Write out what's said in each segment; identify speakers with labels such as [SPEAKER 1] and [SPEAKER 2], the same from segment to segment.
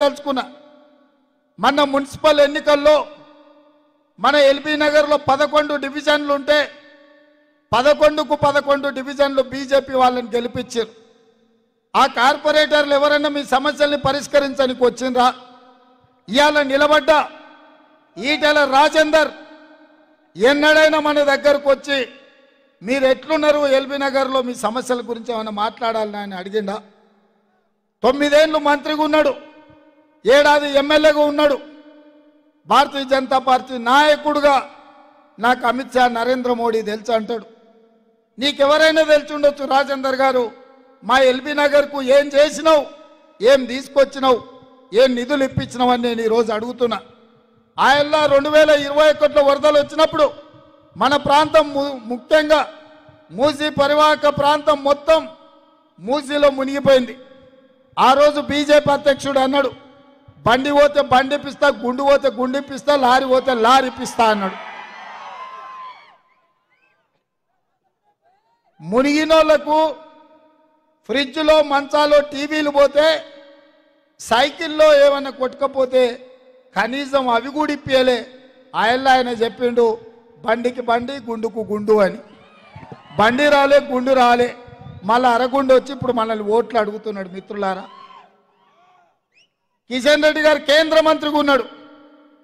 [SPEAKER 1] తలుచుకున్నా మన మున్సిపల్ ఎన్నికల్లో మన ఎల్బీ నగర్లో 11 డివిజన్లు ఉంటే 11కు 11 డివిజన్లు బీజేపీ వాళ్ళని గెలిపించారు. ఆ కార్పొరేటర్లు ఎవరైనా మీ సమస్యల్ని పరిష్కరించడానికి వచ్చిండ్రా? ఇవాళ నిలబడ్డ ఈటెల రాజేందర్ ఎన్నడైనా మన దగ్గరకు వచ్చి మీరు ఎట్లున్నారు ఎల్బీ నగర్లో మీ సమస్యల గురించి ఏమైనా మాట్లాడాలని ఆయన అడిగిండా? 9 ఏళ్ళు మంత్రిగా ఉన్నాడు, 7 ఏడాది ఎమ్మెల్యేగా ఉన్నాడు. భారతీయ జనతా పార్టీ నాయకుడుగా నాకు అమిత్ షా నరేంద్ర మోడీ తెలుసు అంటాడు. నీకెవరైనా తెలిసి ఉండొచ్చు రాజేందర్ గారు, మా ఎల్బీ నగర్కు ఏం చేసినావు, ఏం తీసుకొచ్చినావు, ఏం నిధులు ఇప్పించినావు అని నేను ఈరోజు అడుగుతున్నా. ఆయనలో 2021లో వరదలు వచ్చినప్పుడు మన ప్రాంతం ముఖ్యంగా మూసీ పరివాహక ప్రాంతం మొత్తం మూసీలో మునిగిపోయింది. ఆ రోజు బీజేపీ అధ్యక్షుడు అన్నాడు, బండి పోతే బండి ఇప్పిస్తా, గుండు పోతే గుండు ఇప్పిస్తా, లారీ పోతే లారీ ఇప్పిస్తా అన్నాడు. మునిగినోళ్లకు ఫ్రిడ్జ్లో మంచాలో టీవీలు పోతే, సైకిల్లో ఏమైనా కొట్టుకపోతే కనీసం అవి కూడా ఇప్పియలే. ఆయన చెప్పిండు బండికి బండి గుండుకు గుండు అని. బండి రాలే, గుండు రాలే, మళ్ళీ అరగుండు వచ్చి ఇప్పుడు మనల్ని ఓట్లు అడుగుతున్నాడు. మిత్రులారా, కిషన్ రెడ్డి గారు కేంద్ర మంత్రిగా ఉన్నాడు,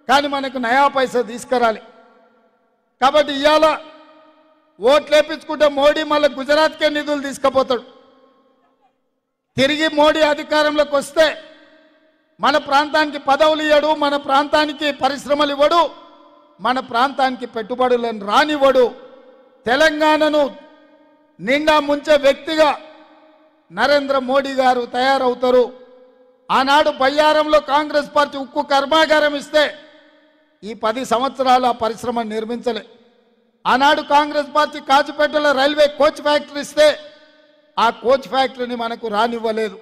[SPEAKER 1] కానీ మనకు నయా పైసా తీసుకురాలి. కాబట్టి ఇవాళ ఓట్లు వేపించుకుంటే మోడీ మళ్ళీ గుజరాత్కే నిధులు తీసుకుపోతాడు. తిరిగి మోడీ అధికారంలోకి వస్తే మన ప్రాంతానికి పదవులు ఇవ్వడు, మన ప్రాంతానికి పరిశ్రమలు ఇవ్వడు, మన ప్రాంతానికి పెట్టుబడులను రానివ్వడు. తెలంగాణను నిండా ముంచే వ్యక్తిగా నరేంద్ర మోడీ గారు తయారవుతారు. ఆనాడు బయ్యారంలో కాంగ్రెస్ పార్టీ ఉక్కు కర్మాగారం ఇస్తే ఈ 10 సంవత్సరాలు ఆ పరిశ్రమ నిర్మించలే. ఆనాడు కాంగ్రెస్ పార్టీ కాచిపేటలో రైల్వే కోచ్ ఫ్యాక్టరీ ఇస్తే ఆ కోచ్ ఫ్యాక్టరీని మనకు రానివ్వలేదు.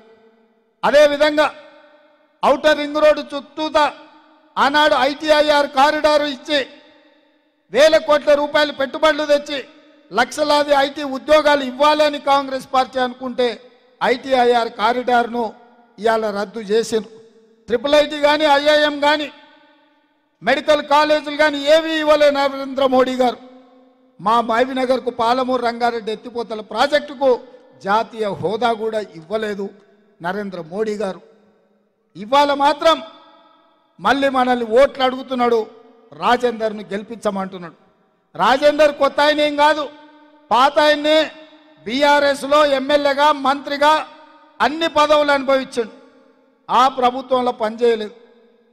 [SPEAKER 1] అదేవిధంగా ఔటర్ రింగ్ రోడ్డు చుట్టూతా ఆనాడు ఐటీఐఆర్ కారిడారు ఇచ్చి 1000 కోట్ల రూపాయలు పెట్టుబడులు తెచ్చి లక్షలాది ఐటీ ఉద్యోగాలు ఇవ్వాలని కాంగ్రెస్ పార్టీ అనుకుంటే ఐటీఐఆర్ కారిడార్ను ఇవాళ రద్దు చేసిండ్రు. IIIT కానీ IIM కానీ మెడికల్ కాలేజీలు కానీ ఏవి ఇవ్వలే నరేంద్ర మోడీ గారు. మా మహబూబ్నగర్కు పాలమూరు రంగారెడ్డి ఎత్తిపోతల ప్రాజెక్టుకు జాతీయ హోదా కూడా ఇవ్వలేదు నరేంద్ర మోడీ గారు. ఇవాళ మాత్రం మళ్ళీ మనల్ని ఓట్లు అడుగుతున్నాడు, రాజేందర్ను గెలిపించమంటున్నాడు. రాజేందర్ కొత్త ఆయన ఏం కాదు, పాత ఆయన్నే. బీఆర్ఎస్లో ఎమ్మెల్యేగా మంత్రిగా అన్ని పదవులు అనుభవించాడు. ఆ ప్రభుత్వంలో పనిచేయలేదు,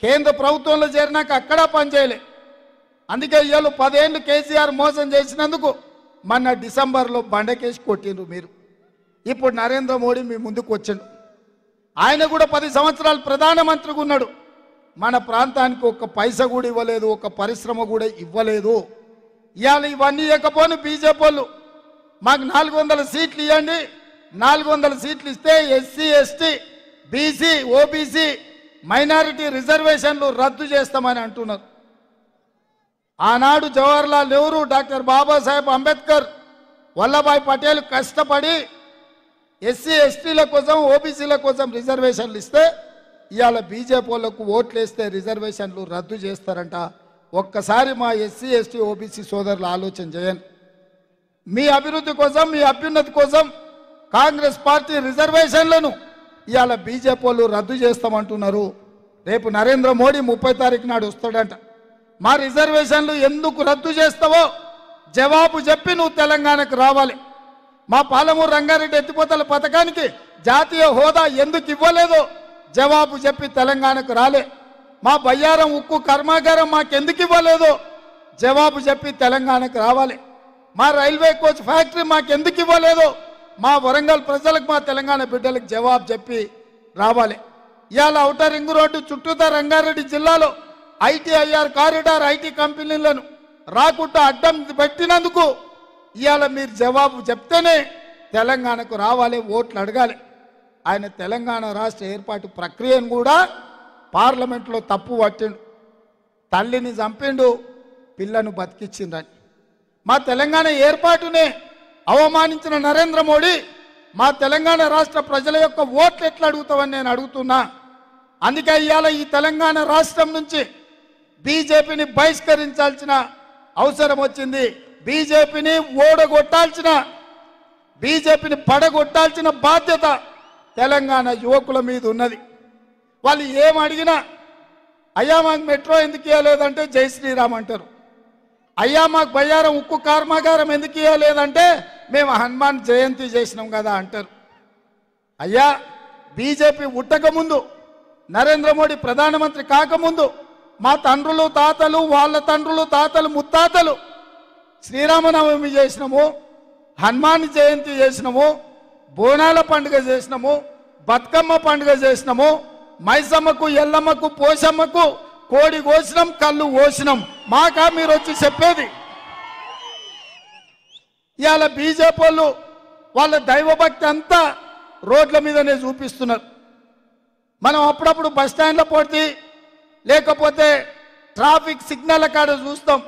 [SPEAKER 1] కేంద్ర ప్రభుత్వంలో చేరినాక అక్కడ పనిచేయలేదు. అందుకే ఇవాళ 10 ఏళ్ళు కేసీఆర్ మోసం చేసినందుకు మొన్న డిసెంబర్లో బండకేసి కొట్టిండ్రు మీరు. ఇప్పుడు నరేంద్ర మోడీ మీ ముందుకు వచ్చాడు. ఆయన కూడా 10 సంవత్సరాలు ప్రధానమంత్రిగా ఉన్నాడు. మన ప్రాంతానికి ఒక్క పైసా కూడా ఇవ్వలేదు, ఒక్క పరిశ్రమ కూడా ఇవ్వలేదు. ఇవాళ ఇవన్నీ ఇవ్వకపోను బీజేపీ వాళ్ళు మాకు 400 సీట్లు ఇవ్వండి, 400 సీట్లు ఇస్తే SC ST BC OBC minority రిజర్వేషన్లు రద్దు చేస్తామని అంటున్నారు. ఆనాడు జవహర్లాల్ నెహ్రూ, డాక్టర్ బాబాసాహెబ్ అంబేద్కర్, వల్లభాయ్ పటేల్ కష్టపడి ఎస్సీ ఎస్టీల కోసం ఓబీసీల కోసం రిజర్వేషన్లు ఇస్తే ఇవాళ బీజేపీ వాళ్ళకు ఓట్లు వేస్తే రిజర్వేషన్లు రద్దు చేస్తారంట. ఒక్కసారి మా ఎస్సీ ఎస్టీ ఓబీసీ సోదరులు ఆలోచన చేయండి. మీ అభివృద్ధి కోసం, మీ అభ్యున్నతి కోసం కాంగ్రెస్ పార్టీ రిజర్వేషన్లను ఇవాళ బీజేపీ వాళ్ళు రద్దు చేస్తామంటున్నారు. రేపు నరేంద్ర మోడీ 30 తారీఖు నాడు వస్తాడంట. మా రిజర్వేషన్లు ఎందుకు రద్దు చేస్తావో జవాబు చెప్పి నువ్వు తెలంగాణకు రావాలి. మా పాలమూరు రంగారెడ్డి ఎత్తిపోతల పథకానికి జాతీయ హోదా ఎందుకు ఇవ్వలేదో జవాబు చెప్పి తెలంగాణకు రాలే. మా బయ్యారం ఉక్కు కర్మాగారం మాకెందుకు ఇవ్వలేదో జవాబు చెప్పి తెలంగాణకు రావాలి. మా రైల్వే కోచ్ ఫ్యాక్టరీ మాకెందుకు ఇవ్వలేదో మా వరంగల్ ప్రజలకు, మా తెలంగాణ బిడ్డలకు జవాబు చెప్పి రావాలి. ఇవాళ ఔటర్ రింగ్ రోడ్డు చుట్టూతా రంగారెడ్డి జిల్లాలో ఐటీఐఆర్ కారిడార్ ఐటీ కంపెనీలను రాకుండా అడ్డం పెట్టినందుకు ఇవాళ మీరు జవాబు చెప్తేనే తెలంగాణకు రావాలి, ఓట్లు అడగాలి. ఆయన తెలంగాణ రాష్ట్ర ఏర్పాటు ప్రక్రియను కూడా పార్లమెంట్లో తప్పు పట్టిండు. తల్లిని చంపిండు, పిల్లను బతికించిందని. మా తెలంగాణ ఏర్పాటునే అవమానించిన నరేంద్ర మోడీ మా తెలంగాణ రాష్ట్ర ప్రజల యొక్క ఓట్లు ఎట్లా అడుగుతావని నేను అడుగుతున్నా. అందుకే ఇవాళ ఈ తెలంగాణ రాష్ట్రం నుంచి బీజేపీని బహిష్కరించాల్సిన అవసరం వచ్చింది. బీజేపీని ఓడగొట్టాల్సిన, బీజేపీని పడగొట్టాల్సిన బాధ్యత తెలంగాణ యువకుల మీద ఉన్నది. వాళ్ళు ఏం అడిగినా అయ్యా మాకు మెట్రో ఎందుకు ఇవ్వలేదంటే జై శ్రీరామ్ అంటారు. అయ్యా మాకు బయ్యారం ఉక్కు కర్మాగారం ఎందుకు ఇవ్వలేదంటే మేము హనుమాన్ జయంతి చేసినాం కదా అంటారు. అయ్యా బీజేపీ ఉట్టకముందు, నరేంద్ర మోడీ ప్రధానమంత్రి కాకముందు మా తండ్రులు తాతలు, వాళ్ళ తండ్రులు తాతలు ముత్తాతలు శ్రీరామనవమి చేసినాము, హనుమాన్ జయంతి చేసినాము, బోనాల పండుగ చేసినాము, బతుకమ్మ పండుగ చేసినాము, మైసమ్మకు ఎల్లమ్మకు పోషమ్మకు కోడి కోసినాం, కళ్ళు కోసినాం. మాకా మీరు వచ్చి చెప్పేది? ఇవాళ బీజేపీ వాళ్ళు వాళ్ళ దైవభక్తి అంతా రోడ్ల మీదనే చూపిస్తున్నారు. మనం అప్పుడప్పుడు బస్ స్టాండ్లో పోటీ లేకపోతే ట్రాఫిక్ సిగ్నల్ కాడ చూస్తాం,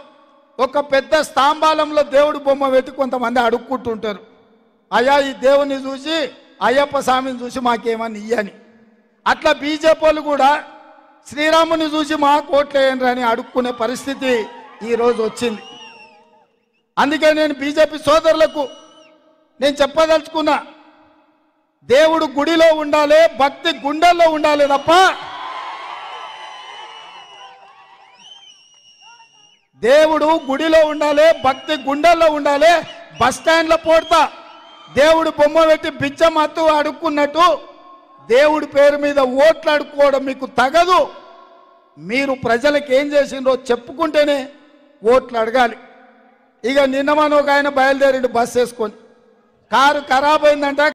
[SPEAKER 1] ఒక పెద్ద స్తంభాలంలో దేవుడు బొమ్మ పెట్టి కొంతమంది అడుక్కుంటుంటారు. అయ్యా ఈ దేవుని చూసి అయ్యప్ప స్వామిని చూసి మాకేమని ఇయ్యని. అట్లా బీజేపీ వాళ్ళు కూడా శ్రీరాముని చూసి మా కోట్లేయండి అని అడుక్కునే పరిస్థితి ఈరోజు వచ్చింది. అందుకే నేను బీజేపీ సోదరులకు నేను చెప్పదలుచుకున్నా, దేవుడు గుడిలో ఉండాలి, భక్తి గుండెల్లో ఉండాలి తప్ప దేవుడు గుడిలో ఉండాలి, భక్తి గుండెల్లో ఉండాలి. బస్ స్టాండ్లో పోడతా దేవుడు బొమ్మ పెట్టి బిచ్చం అత్తు అడుక్కున్నట్టు దేవుడి పేరు మీద ఓట్లు అడుక్కోవడం మీకు తగదు. మీరు ప్రజలకు ఏం చేసిండ్రో చెప్పుకుంటేనే ఓట్లు అడగాలి. ఇక నిన్న మన ఒక ఆయన బయలుదేరిండు బస్ వేసుకొని, కారు ఖరాబ్ అయిందంట.